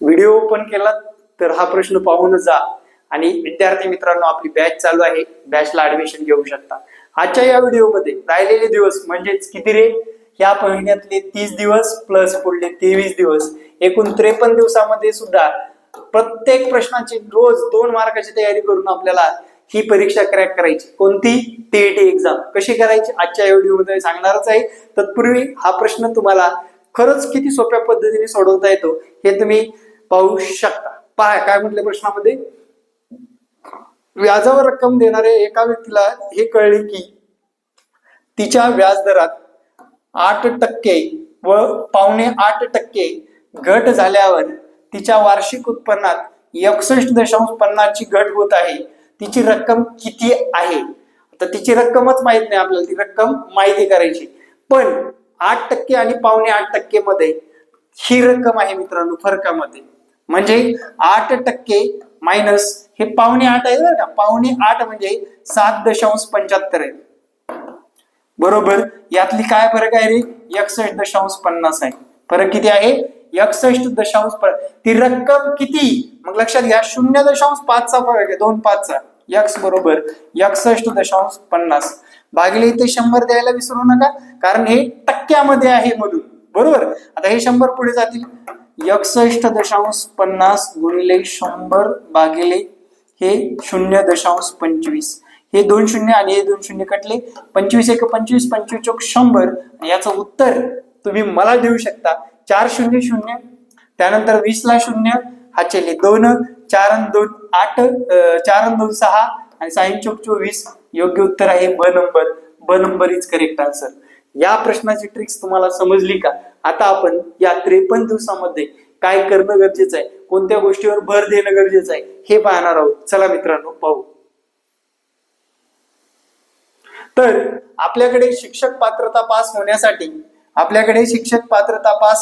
Video open केला तर हा प्रश्न पाहूनच जा. आणि विद्यार्थी मित्रांनो, आपली बॅच चालू आहे, बॅचला ऍडमिशन घेऊ शकता. आजच्या या व्हिडिओमध्ये राहिलेले दिवस म्हणजेच किती रे, या महिन्यातले 30 दिवस प्लस पुढले 23 दिवस, एकूण 53 दिवसामध्ये सुद्धा प्रत्येक प्रश्नाची रोज 2 मार्काची तयारी करून आपल्याला ही परीक्षा क्रॅक करायची. कोणती? TET exam. कशी करायची आजच्या व्हिडिओमध्ये सांगणारच आहे. तत्पूर्वी हा प्रश्न तुम्हाला खरंच किती सोप्या पद्धतीने सोडवता येतो हे तुम्ही पाहू शकता. पहा काय म्हटलं प्रश्नामध्ये, व्याजावर रक्कम देणाऱ्या एका व्यक्तीला हे कळले की तिच्या व्याजदरात 8% व 7.25% घट झाल्यावर तिच्या वार्षिक उत्पन्नात 61.50 ची घट होत आहे. तिची रक्कम किती आहे? आता तिची रक्कमच माहित नाही आपल्याला, ती रक्कम माहिती करायची. पण 8% आणि 7.25% मध्ये ही रक्कम आहे मित्रांनो फरकामध्ये. म्हणजे 8% मायनस हे 7.25 आहे बरं का, 7.25 म्हणजे 7.75 आहे. बरोबर, यातली काय फरक आहे रे? 61.50 आहे. फरक किती आहे? 61.50. ती रक्कम किती? मग लक्षात घ्या 0.5 चा फरक आहे, 2 5 चा. x बरोबर 61.50 भागिले इथे 100 द्यायला विसरू नका, कारण हे टक्क्यामध्ये आहे मधून. बरोबर, आता हे 100 पुढे जातील, 61.50 गुणिले 100 भागिले हे 0.25. हे 2 शून्य आणि हे 2 शून्य कटले, 25 1 25, 25 चौक 100. याचं उत्तर तुम्ही मला देऊ शकता 4 0 0. त्यानंतर 20 ला 0, हा चले 2, 4 आणि 2 8, 4 आणि 2 6 आणि 6 चौक 24. योग्य उत्तर आहे ब नंबर. ब नंबर इज करेक्ट आन्सर. या प्रश्नाची ट्रिक्स तुम्हाला समजली का? आता आपण या 53 दिवसामध्ये काय करणं गरजेचं आहे, कोणत्या गोष्टीवर भर देणं गरजेचं आहे हे पाहणार आहोत. चला मित्रांनो पाहू. तर आपल्याकडे शिक्षक पात्रता पास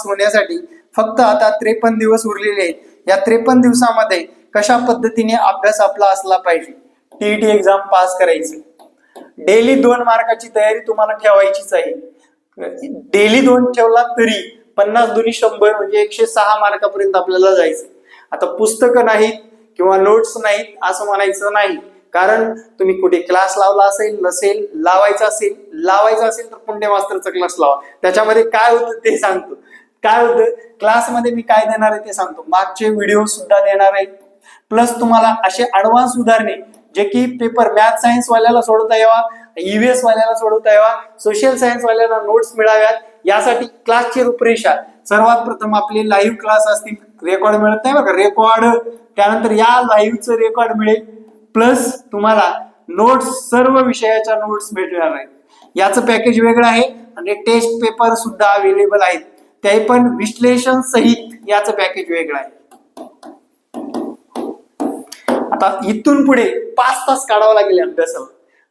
होण्यासाठी फक्त आता 53 दिवस उरलेले आहेत. या 53 दिवसामध्ये कशा पद्धतीने अभ्यास आपला असला पाहिजे टीईटी एक्झाम पास करायची. डेली 2 मार्काची तयारी तुम्हाला ठेवायचीच आहे. डेली 2 ठेवला तरी 50 दुनी 100 म्हणजे 106 मार्कापर्यंत आपल्याला जायचं. आता पुस्तकं नाहीत किंवा नोट्स नाहीत असं म्हणायचं नाही, कारण तुम्ही कुठे क्लास लावला असेल नसेल, लावायचा असेल तर पुंडे मास्तरचा क्लास लावा. त्याच्यामध्ये काय होतं ते सांगतो. काय होतं क्लासमध्ये मी काय देणार आहे ते सांगतो, मागचे व्हिडिओ सुद्धा देणार आहे. प्लस तुम्हाला असे ऍडव्हान्स उदाहरणे जे की पेपर मॅथ सायन्स वाल्याला सोडवता यावा, ईव्हीएस वाल्याला सोडवता यावा, सोशल सायन्स वाल्याला नोट्स मिळाव्यात, यासाठी क्लासची रूपरेषा. सर्वात प्रथम आपले लाईव्ह क्लास असतील, रेकॉर्ड मिळत नाही बघा, रेकॉर्ड. त्यानंतर या लाईव्हचं रेकॉर्ड मिळेल, प्लस तुम्हाला नोट्स, सर्व विषयाच्या नोट्स भेटणार आहेत. याचं पॅकेज वेगळं आहे आणि टेस्ट पेपर सुद्धा अवेलेबल आहेत, ते पण विश्लेषण सहित याचं पॅकेज वेगळं आहे. आता इथून पुढे 5 तास काढावं लागेल अभ्यासाला,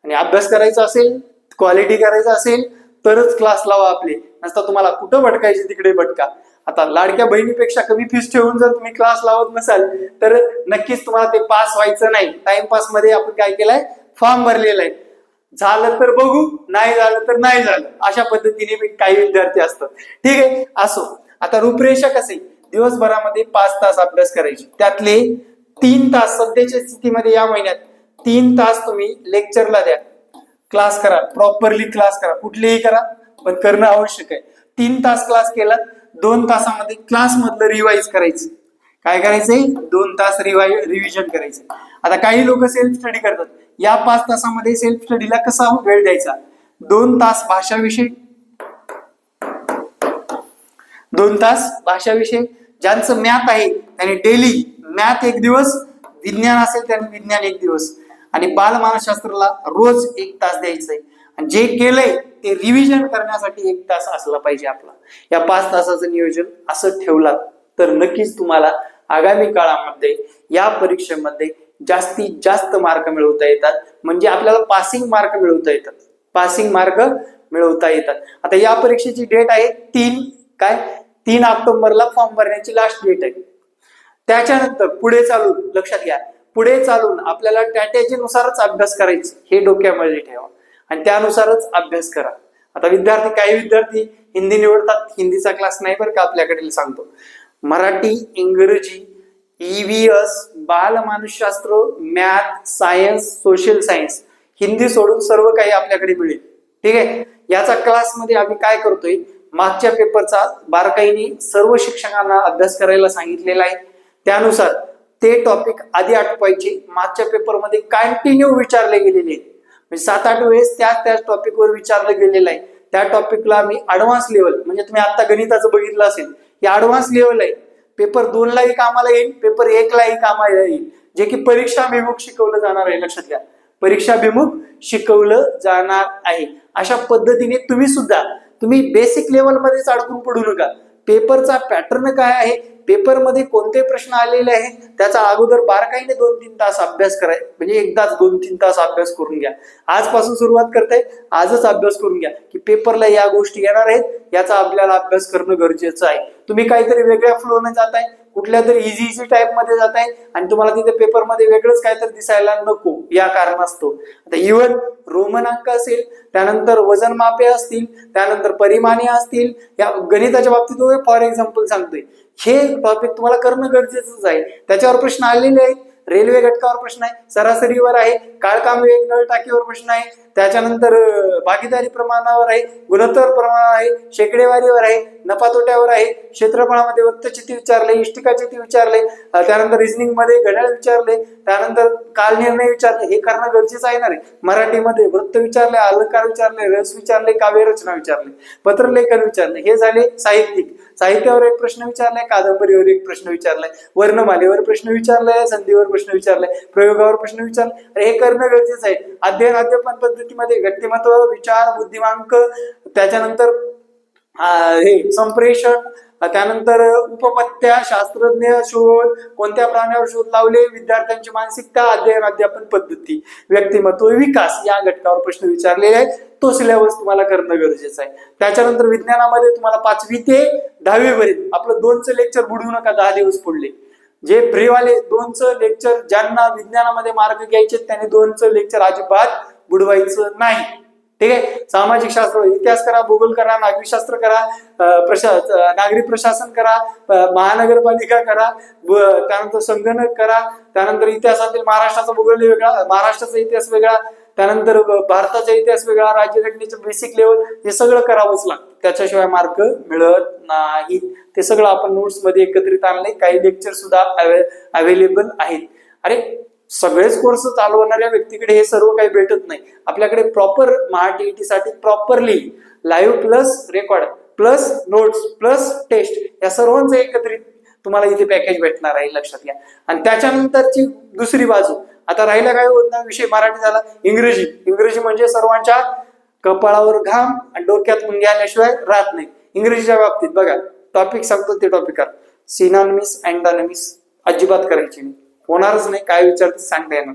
आणि अभ्यास करायचा असेल, क्वालिटी करायचा असेल तरच क्लास लावा आपले. नसता तुम्हाला कुठं भटकायचे तिकडे भटका. आता लाडक्या बहिणीपेक्षा कमी फीस ठेवून जर तुम्ही क्लास लावत नसाल तर नक्कीच तुम्हाला ते पास व्हायचं नाही. टाइमपास मध्ये आपण काय केलंय, फॉर्म भरलेला आहे. झालं तर बघू, नाही झालं तर नाही झालं, अशा पद्धतीने काही विद्यार्थी असतात. ठीक आहे, असो. आता रूपरेषा कसे, दिवसभरामध्ये 5 तास अभ्यास करायचे, त्यातले 3 तास सध्याच्या स्थितीमध्ये या महिन्यात 3 तास तुम्ही लेक्चरला द्या. क्लास करा, प्रॉपरली क्लास करा, कुठलेही करा पण करणं आवश्यक आहे. 3 तास क्लास केला, 2 तासामध्ये क्लास मधलं रिवाइज करायचं. काय करायचंय, 2 तास रिव्हिजन करायचं. आता काही लोक सेल्फ स्टडी करतात, या 5 तासामध्ये सेल्फ स्टडीला कसा वेळ द्यायचा, 2 तास भाषाविषय, 2 तास भाषाविषय. ज्यांचं मॅथ आहे त्यांनी डेली मॅथ 1 दिवस, विज्ञान असेल त्यांनी विज्ञान 1 दिवस, आणि बालमानसशास्त्राला रोज 1 तास द्यायचंय. आणि जे केलंय ते रिव्हिजन करण्यासाठी 1 तास असला पाहिजे आपला. या 5 तासाचं नियोजन असं ठेवलात तर नक्कीच तुम्हाला आगामी काळामध्ये या परीक्षेमध्ये जास्तीत जास्त मार्क मिळवता येतात. म्हणजे आपल्याला पासिंग मार्क मिळवता येतात. आता या परीक्षेची डेट आहे 3 ऑक्टोबरला फॉर्म भरण्याची लास्ट डेट आहे. त्याच्यानंतर पुढे चालून, लक्षात घ्या, पुढे चालून आपल्याला स्ट्रॅटेजी नुसारच अभ्यास करायचा, हे डोक्यामध्ये ठेवा आणि त्यानुसारच अभ्यास करा. आता काही विद्यार्थी हिंदी निवडतात, हिंदीचा क्लास नाही बरं का आपल्याकडे सांगतो. मराठी, इंग्रजी, EVS, बालमानसशास्त्र, math, science, social science, Hindi सोडून सर्व काही आपल्याकडे मिळेल. ठीक आहे. याचा क्लासमध्ये आम्ही काय करतोय, मागच्या पेपरचा बारकाईने सर्व शिक्षकांना अभ्यास करायला सांगितलेला आहे. त्यानुसार ते टॉपिक आधी आठवायचे, मागच्या पेपरमध्ये कंटिन्यू विचारले गेलेले आहेत. म्हणजे 7-8 वेळेस त्याच टॉपिकवर विचारलं गेलेलं आहे. त्या टॉपिकला आम्ही ऍडव्हान्स लेवल, म्हणजे तुम्ही आता गणिताचं बघितलं असेल, हे ऍडव्हान्स लेवल आहे. पेपर 2लाही कामाला येईल, पेपर 1लाही कामाला येईल, जे की परीक्षाभिमुख शिकवलं जाणार आहे. लक्षात घ्या, परीक्षाभिमुख शिकवलं जाणार आहे. अशा पद्धतीने तुम्ही बेसिक लेवल मध्येच अडकून पडू नका. पेपरचा पॅटर्न काय आहे, पेपरमध्ये कोणते प्रश्न आलेले आहेत, त्याचा अगोदर बारकाईने 2-3 तास अभ्यास करायचा. म्हणजे एकदाच 2-3 तास अभ्यास करून घ्या. आजपासून सुरुवात करताय, आजच अभ्यास करून घ्या की पेपरला या गोष्टी येणार आहेत, याचा आपल्याला अभ्यास करणं गरजेचं आहे. तुम्ही काहीतरी वेगळ्या फ्लोने जाताय, कुठल्या तरी इझी टाईप मध्ये जाताय आणि तुम्हाला तिथे पेपरमध्ये वेगळंच काहीतरी दिसायला नको, या कारणास्तव. आता इव्हन रोमन अंक असेल, त्यानंतर वजन मापे असतील, त्यानंतर परिमाणे असतील, या गणिताच्या बाबतीत फॉर एक्झाम्पल सांगतोय, हे टॉपिक तुम्हाला करणं गरजेचंच आहे. त्याच्यावर प्रश्न आलेले आहेत. रेल्वे घटकावर प्रश्न आहे, सरासरीवर आहे, काळकाम वेग नळ टाकीवर प्रश्न आहे, त्याच्यानंतर भागीदारी प्रमाणावर आहे, गुणोत्तर प्रमाणावर आहे, शेकडेवारीवर आहे, नफा तोट्यावर आहे, क्षेत्रफळामध्ये वृत्तचिती विचारले, इष्टिकाचिती विचारले, त्यानंतर रिझनिंग मध्ये घड्याळ विचारले, त्यानंतर कालनिर्णय विचारले. हे करणं गरजेचं आहे ना रे. मराठीमध्ये वृत्त विचारले, अलंकार विचारले, रस विचारले, काव्यरचना विचारले, पत्रलेखन विचारले. हे झाले साहित्यिक. साहित्यावर एक प्रश्न विचारलाय, कादंबरीवर एक प्रश्न विचारलाय, वर्णमालेवर प्रश्न विचारलाय, संधीवर प्रश्न विचारलाय, प्रयोगावर प्रश्न विचारलाय. हे करणं गरजेचं आहे. अध्ययन पद्धतीमध्ये व्यक्तिमत्व, विचार, बुद्धिमांक, त्याच्यानंतर हे संप्रेषण, त्यानंतर उपपत्त्या, शास्त्रज्ञ, शोध, कोणत्या प्राण्यावर शोध लावले, विद्यार्थ्यांची मानसिकता, अध्यापन पद्धती, व्यक्तिमत्व विकास, या घटकावर प्रश्न विचारलेले आहेत. तो सिलेबस तुम्हाला करणं गरजेचं आहे. त्याच्यानंतर विज्ञानामध्ये तुम्हाला 5वी ते 10वी पर्यंत आपलं 2चं लेक्चर बुडवू नका. 10 दिवस पडले. जे फ्रीवाले 2चं लेक्चर, ज्यांना विज्ञानामध्ये मार्क घ्यायचे त्यांनी 2चं लेक्चर अजिबात बुडवायचं नाही. ठीक आहे. सामाजिक शास्त्र, इतिहास करा, भूगोल करा, नागरिकशास्त्र करा, नागरी प्रशासन करा, महानगरपालिका करा, त्यानंतर संगणक करा, त्यानंतर इतिहासातील महाराष्ट्राचा भूगोल वेगळा, महाराष्ट्राचा इतिहास वेगळा, त्यानंतर भारताचा इतिहास वेगळा, राज्यघटनेचे बेसिक लेवल, हे सगळं करावंच लागतं. त्याच्याशिवाय मार्क मिळत नाही. ते सगळं आपण नोट्स मध्ये एकत्रित आणले. काही लेक्चर सुद्धा अवेलेबल आहेत. अरे सगळेच कोर्स चालवणाऱ्या व्यक्तीकडे हे सर्व काही भेटत नाही. आपल्याकडे प्रॉपर महाटीईटी साठी properly live plus record plus notes plus test, या सर्वांचं एकत्रित तुम्हाला इथे पॅकेज भेटणार आहे. लक्षात घ्या. आणि त्याच्यानंतरची दुसरी बाजू, आता राहिला काय विषय, मराठी झाला. इंग्रजी म्हणजे सर्वांच्या कपाळावर घाम आणि डोक्यात मुंग्या आल्याशिवाय राहत नाही. इंग्रजीच्या बाबतीत बघा, टॉपिक सांगतो ते टॉपिक करा. सिनॉनिम्स, अँटॉनिम्स अजिबात करायची नाही, होणारच नाही. काय विचारते सांगता येणार.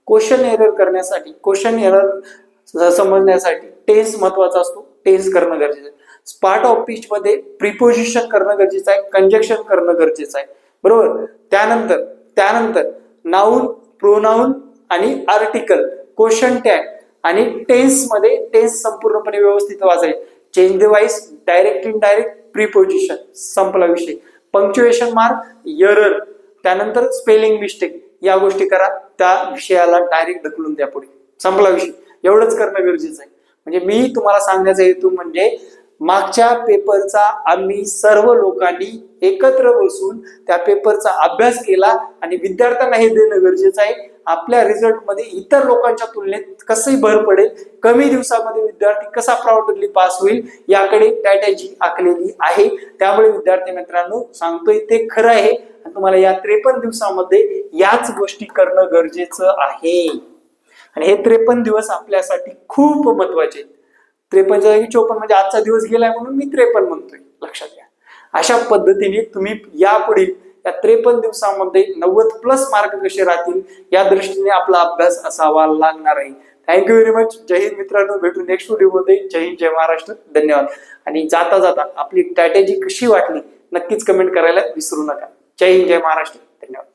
क्वेश्चन एरर करण्यासाठी, क्वेश्चन एरर समजण्यासाठी टेन्स महत्वाचा असतो. टेन्स करणं गरजेचं आहे. पार्ट ऑफ स्पीच मध्ये प्रिपोजिशन करणं गरजेचं आहे, कंजक्शन करणं गरजेचं आहे. बरोबर. त्यानंतर नाऊन, प्रोनाऊन आणि आर्टिकल, क्वेश्चन टॅग आणि टेन्स मध्ये टेन्स संपूर्णपणे व्यवस्थित वाचायचे. Change the voice, direct indirect, preposition, संपला विषय. पंक्च्युएशन मार्क, एरर, त्यानंतर स्पेलिंग मिस्टेक, या गोष्टी करा. त्या विषयाला डायरेक्ट ढकलून द्या पुढे, संपला विषय. एवढंच करणं गरजेचं आहे. म्हणजे मी तुम्हाला सांगण्याचा हेतू म्हणजे मागच्या पेपरचा आम्ही सर्व लोकांनी एकत्र बसून त्या पेपरचा अभ्यास केला आणि विद्यार्थ्यांना हे देणं गरजेचं आहे. आपल्या रिझल्टमध्ये इतर लोकांच्या तुलनेत कसंही भर पडेल, कमी दिवसामध्ये विद्यार्थी कसा प्राउडली पास होईल, याकडे स्ट्रॅटेजी आखलेली आहे. त्यामुळे विद्यार्थी मित्रांनो सांगतोय ते खरं आहे. तुम्हाला या 53 दिवसामध्ये याच गोष्टी करणं गरजेचं आहे. आणि हे 53 दिवस आपल्यासाठी खूप महत्वाचे आहेत. 53 जागी 54 म्हणजे आजचा दिवस गेलाय म्हणून मी 53 म्हणतोय. लक्षात घ्या. अशा पद्धतीने तुम्ही यापुढील या 53 दिवसामध्ये 90+ मार्क कसे राहतील या दृष्टीने आपला अभ्यास असावा लागणार आहे. Thank you very much. जय हिंद मित्रांनो. भेटू नेक्स्ट व्हिडिओमध्ये. जय हिंद, जय महाराष्ट्र. धन्यवाद. आणि जाता जाता आपली स्ट्रॅटेजी कशी वाटली नक्कीच कमेंट करायला विसरू नका. जय हिंद, जय महाराष्ट्र. धन्यवाद.